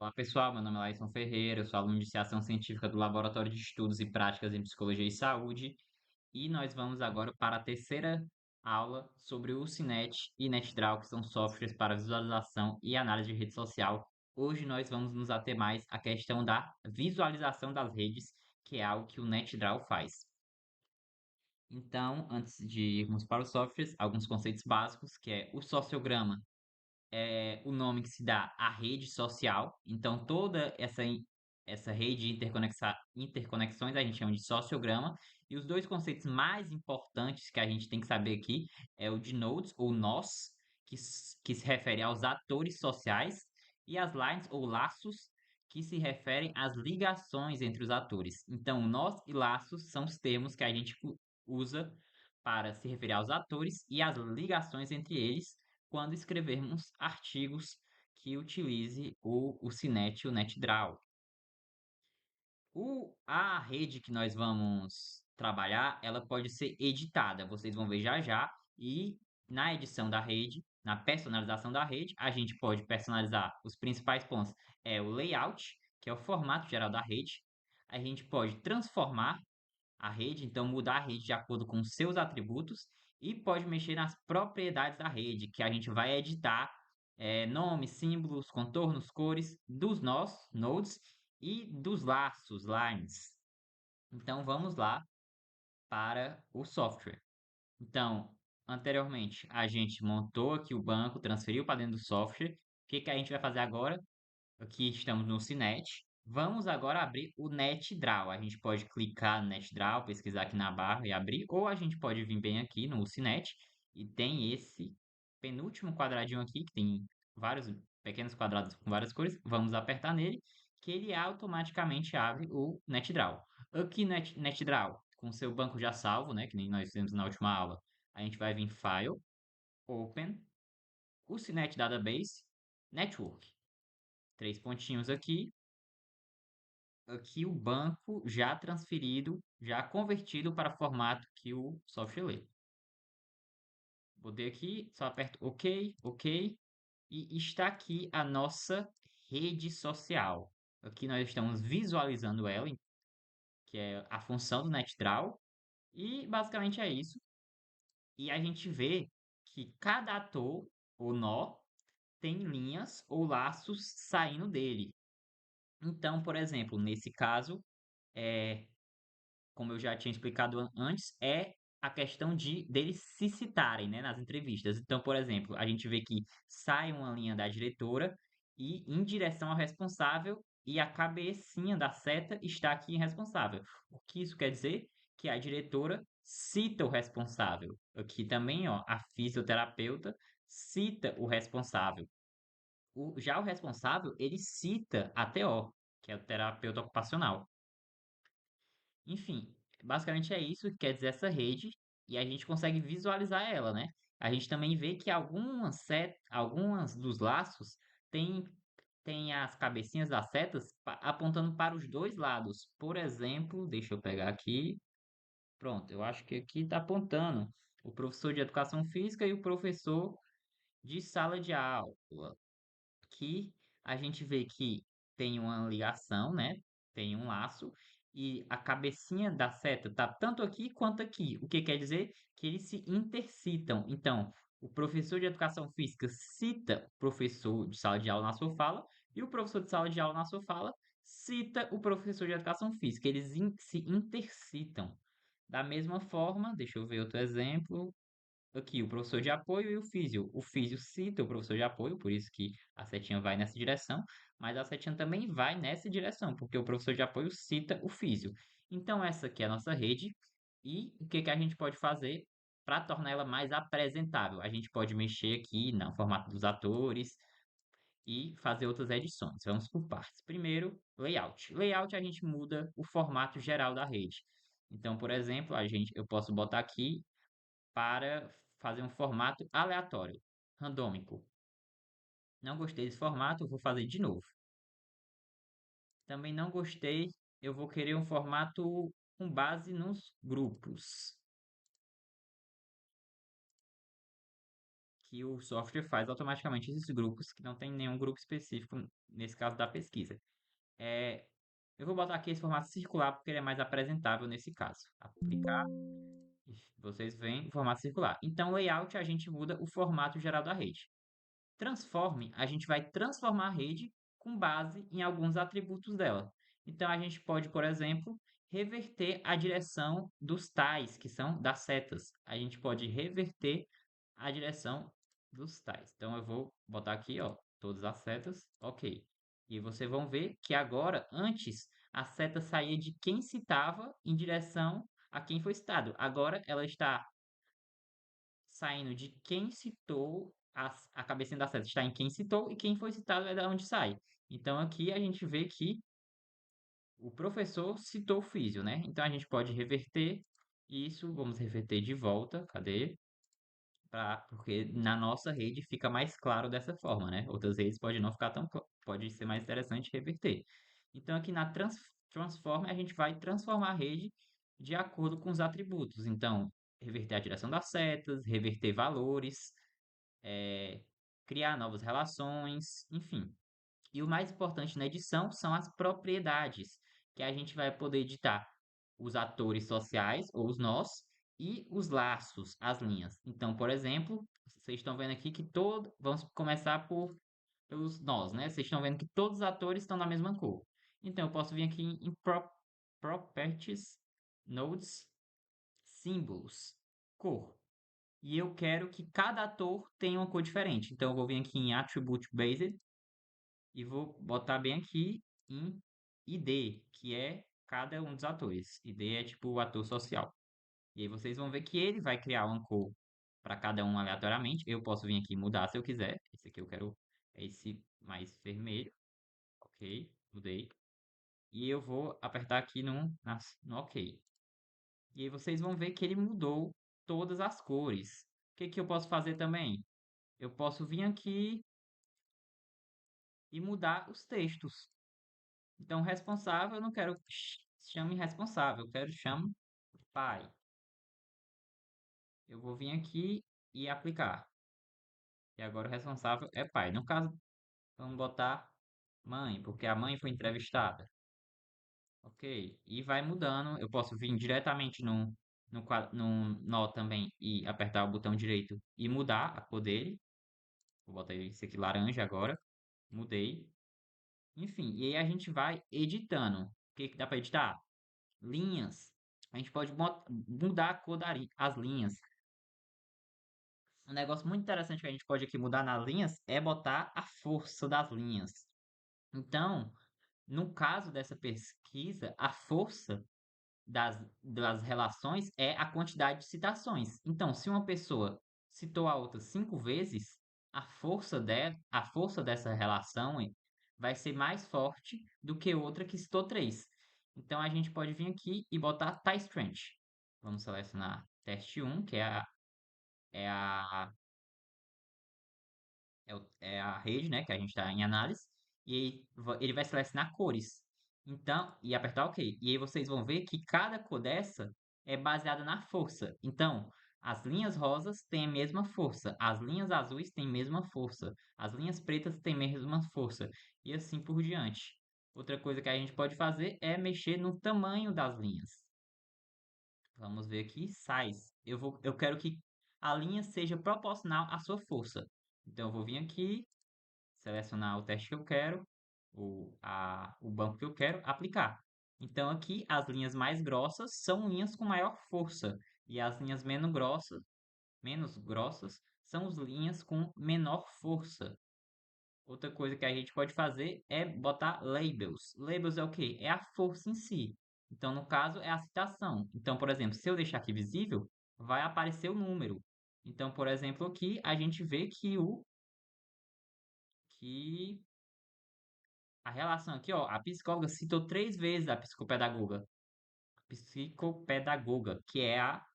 Olá pessoal, meu nome é Laison Ferreira, eu sou aluno de Iniciação Científica do Laboratório de Estudos e Práticas em Psicologia e Saúde e nós vamos agora para a terceira aula sobre o Cinet e NetDraw, que são softwares para visualização e análise de rede social. Hoje nós vamos nos ater mais à questão da visualização das redes, que é algo que o NetDraw faz. Então, antes de irmos para os softwares, alguns conceitos básicos, que é o sociograma é o nome que se dá à rede social. Então, toda essa rede de interconexões a gente chama de sociograma. E os dois conceitos mais importantes que a gente tem que saber aqui é o de nodes ou nós, que se refere aos atores sociais, e as lines ou laços, que se referem às ligações entre os atores. Então, nós e laços são os termos que a gente usa para se referir aos atores e às ligações entre eles quando escrevermos artigos que utilize o Cinet e o NetDraw. A rede que nós vamos trabalhar, ela pode ser editada, vocês vão ver já já, e na edição da rede, na personalização da rede, a gente pode personalizar os principais pontos, é o layout, que é o formato geral da rede, a gente pode transformar a rede, então mudar a rede de acordo com seus atributos e pode mexer nas propriedades da rede, que a gente vai editar nomes, símbolos, contornos, cores dos nós, nodes, e dos laços, lines. Então vamos lá para o software. Então, anteriormente a gente montou aqui o banco, transferiu para dentro do software. O que que a gente vai fazer agora? Aqui estamos no Cinet. Vamos agora abrir o NetDraw. A gente pode clicar no NetDraw, pesquisar aqui na barra e abrir, ou a gente pode vir bem aqui no Cinet e tem esse penúltimo quadradinho aqui, que tem vários pequenos quadrados com várias cores. Vamos apertar nele, que ele automaticamente abre o NetDraw. Aqui no NetDraw, com seu banco já salvo, né, que nem nós fizemos na última aula, a gente vai vir File, Open, o Cinet Database, Network. Três pontinhos aqui. Aqui o banco já transferido, já convertido para formato que o software lê. Botei aqui, só aperto OK, OK, e está aqui a nossa rede social. Aqui nós estamos visualizando ela, que é a função do NetDraw, e basicamente é isso. E a gente vê que cada ator ou nó tem linhas ou laços saindo dele. Então, por exemplo, nesse caso, é, como eu já tinha explicado antes, é a questão de deles se citarem, né, nas entrevistas. Então, por exemplo, a gente vê que sai uma linha da diretora e em direção ao responsável e a cabecinha da seta está aqui em responsável. O que isso quer dizer? Que a diretora cita o responsável. Aqui também, ó, a fisioterapeuta cita o responsável. Já o responsável, ele cita a TO, que é o terapeuta ocupacional. Enfim, basicamente é isso que quer dizer essa rede e a gente consegue visualizar ela, né? A gente também vê que algumas dos laços tem as cabecinhas das setas apontando para os dois lados. Por exemplo, deixa eu pegar aqui. Pronto, eu acho que aqui está apontando o professor de educação física e o professor de sala de aula, que a gente vê que tem uma ligação, né? Tem um laço e a cabecinha da seta tá tanto aqui quanto aqui. O que quer dizer que eles se intercitam. Então, o professor de educação física cita o professor de sala de aula na sua fala e o professor de sala de aula na sua fala cita o professor de educação física. Eles se intercitam. Da mesma forma, deixa eu ver outro exemplo. Aqui, o professor de apoio e o físio. O físio cita o professor de apoio, por isso que a setinha vai nessa direção, mas a setinha também vai nessa direção, porque o professor de apoio cita o físio. Então, essa aqui é a nossa rede, e o que que a gente pode fazer para tornar ela mais apresentável? A gente pode mexer aqui no formato dos atores e fazer outras edições. Vamos por partes. Primeiro, layout. Layout a gente muda o formato geral da rede. Então, por exemplo, eu posso botar aqui para fazer um formato aleatório, randômico. Não gostei desse formato, eu vou fazer de novo. Também não gostei, eu vou querer um formato com base nos grupos, que o software faz automaticamente esses grupos, que não tem nenhum grupo específico nesse caso da pesquisa. É, eu vou botar aqui esse formato circular porque ele é mais apresentável nesse caso. Aplicar, e vocês veem o formato circular. Então, layout, a gente muda o formato geral da rede. Transforme, a gente vai transformar a rede com base em alguns atributos dela. Então, a gente pode, por exemplo, reverter a direção dos tais, que são das setas. A gente pode reverter a direção dos tais. Então, eu vou botar aqui, ó, todas as setas, ok. E vocês vão ver que agora, antes, a seta saía de quem citava em direção a quem foi citado. Agora, ela está saindo de quem citou a cabecinha da seta está em quem citou e quem foi citado é da onde sai. Então aqui a gente vê que o professor citou o físio, né? Então a gente pode reverter isso, vamos reverter de volta, cadê? Porque na nossa rede fica mais claro dessa forma, né? Outras redes pode não ficar tão, pode ser mais interessante reverter. Então aqui na transform a gente vai transformar a rede de acordo com os atributos. Então, reverter a direção das setas, reverter valores, é, criar novas relações, enfim. E o mais importante na edição são as propriedades, que a gente vai poder editar os atores sociais, ou os nós, e os laços, as linhas. Então, por exemplo, vocês estão vendo aqui que todo. Vamos começar pelos nós, né? Vocês estão vendo que todos os atores estão na mesma cor. Então, eu posso vir aqui em Properties, Nodes, Symbols, cor. E eu quero que cada ator tenha uma cor diferente. Então eu vou vir aqui em Attribute Based e vou botar bem aqui em ID, que é cada um dos atores. ID é tipo o ator social. E aí vocês vão ver que ele vai criar uma cor para cada um aleatoriamente. Eu posso vir aqui e mudar se eu quiser. Esse aqui eu quero é esse mais vermelho. Ok, mudei. E eu vou apertar aqui no OK. E aí vocês vão ver que ele mudou todas as cores. O que que eu posso fazer também? Eu posso vir aqui e mudar os textos. Então, responsável, eu não quero que chame responsável, eu quero que chame pai. Eu vou vir aqui e aplicar. E agora o responsável é pai. No caso, vamos botar mãe, porque a mãe foi entrevistada. Ok. E vai mudando. Eu posso vir diretamente no nó também e apertar o botão direito e mudar a cor dele. Vou botar esse aqui laranja agora. Mudei. Enfim, e aí a gente vai editando. O que que dá para editar? Linhas. A gente pode mudar a cor das linhas. Um negócio muito interessante que a gente pode aqui mudar nas linhas é botar a força das linhas. Então, no caso dessa pesquisa, a força das relações é a quantidade de citações. Então, se uma pessoa citou a outra 5 vezes, a força dessa relação vai ser mais forte do que outra que citou 3. Então, a gente pode vir aqui e botar tie strength. Vamos selecionar teste 1, que é a é a rede, né, que a gente está em análise, e aí ele vai selecionar cores. Então, e apertar OK. E aí vocês vão ver que cada cor dessa é baseada na força. Então, as linhas rosas têm a mesma força, as linhas azuis têm a mesma força, as linhas pretas têm a mesma força, e assim por diante. Outra coisa que a gente pode fazer é mexer no tamanho das linhas. Vamos ver aqui, size. Eu quero que a linha seja proporcional à sua força. Então, eu vou vir aqui, selecionar o teste que eu quero, o banco que eu quero, aplicar. Então, aqui, as linhas mais grossas são linhas com maior força, e as linhas menos grossas são as linhas com menor força. Outra coisa que a gente pode fazer é botar labels. Labels é o quê? É a força em si. Então, no caso, é a citação. Então, por exemplo, se eu deixar aqui visível, vai aparecer o número. Então, por exemplo, aqui a gente vê que a relação aqui, ó, a psicóloga citou 3 vezes a psicopedagoga. Psicopedagoga, que é a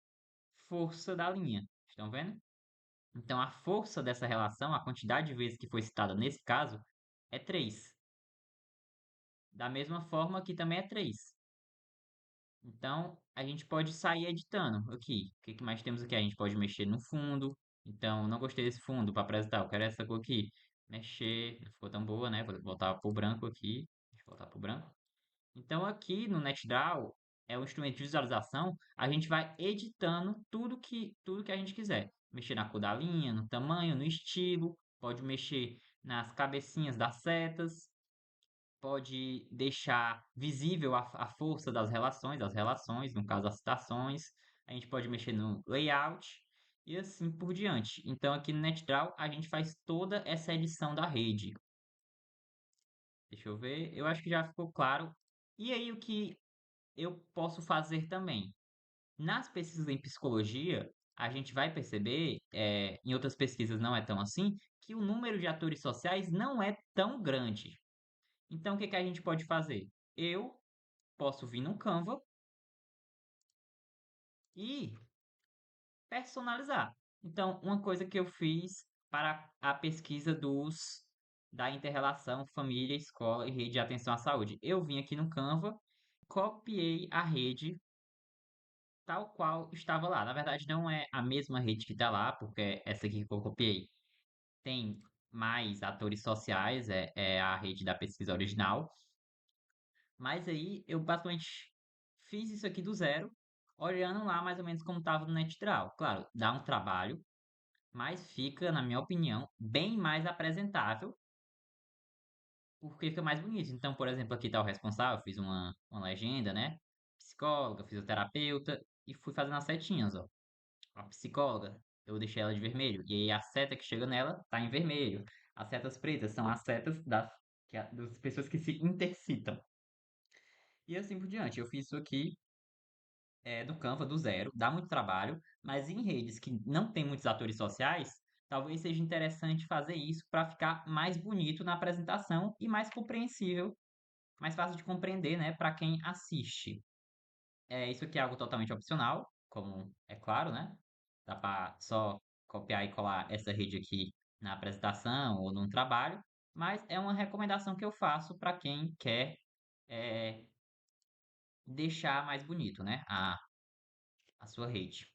força da linha. Estão vendo? Então, a força dessa relação, a quantidade de vezes que foi citada nesse caso, é 3. Da mesma forma que também é 3. Então, a gente pode sair editando aqui. O que que mais temos aqui? A gente pode mexer no fundo. Então, não gostei desse fundo para apresentar, eu quero essa cor aqui. Mexer, não ficou tão boa, né? Vou voltar pro branco aqui. Deixa eu voltar pro branco. Então, aqui no NetDraw, é o instrumento de visualização, a gente vai editando tudo que a gente quiser. Mexer na cor da linha, no tamanho, no estilo, pode mexer nas cabecinhas das setas, pode deixar visível a força das relações, as relações, no caso as citações, a gente pode mexer no layout e assim por diante. Então aqui no NetDraw a gente faz toda essa edição da rede. Deixa eu ver, eu acho que já ficou claro. E aí o que eu posso fazer também? Nas pesquisas em psicologia, a gente vai perceber, em outras pesquisas não é tão assim, que o número de atores sociais não é tão grande. Então, o que que a gente pode fazer? Eu posso vir no Canva e personalizar. Então, uma coisa que eu fiz para a pesquisa da interrelação família, escola e rede de atenção à saúde. Eu vim aqui no Canva, copiei a rede tal qual estava lá. Na verdade, não é a mesma rede que está lá, porque essa aqui que eu copiei tem mais atores sociais, é a rede da pesquisa original. Mas aí eu basicamente fiz isso aqui do zero, olhando lá mais ou menos como estava no NetDraw. Claro, dá um trabalho, mas fica, na minha opinião, bem mais apresentável, porque fica mais bonito. Então, por exemplo, aqui está o responsável, fiz uma legenda, né? Psicóloga, fisioterapeuta, e fui fazendo as setinhas, ó. A psicóloga, eu deixei ela de vermelho, e aí a seta que chega nela tá em vermelho. As setas pretas são as setas das pessoas que se intercitam. E assim por diante. Eu fiz isso aqui do Canva do zero, dá muito trabalho, mas em redes que não tem muitos atores sociais, talvez seja interessante fazer isso para ficar mais bonito na apresentação e mais compreensível, mais fácil de compreender, né, para quem assiste. Isso aqui é algo totalmente opcional, como é claro, né? Dá para só copiar e colar essa rede aqui na apresentação ou num trabalho, mas é uma recomendação que eu faço para quem quer é, deixar mais bonito, né, a sua rede.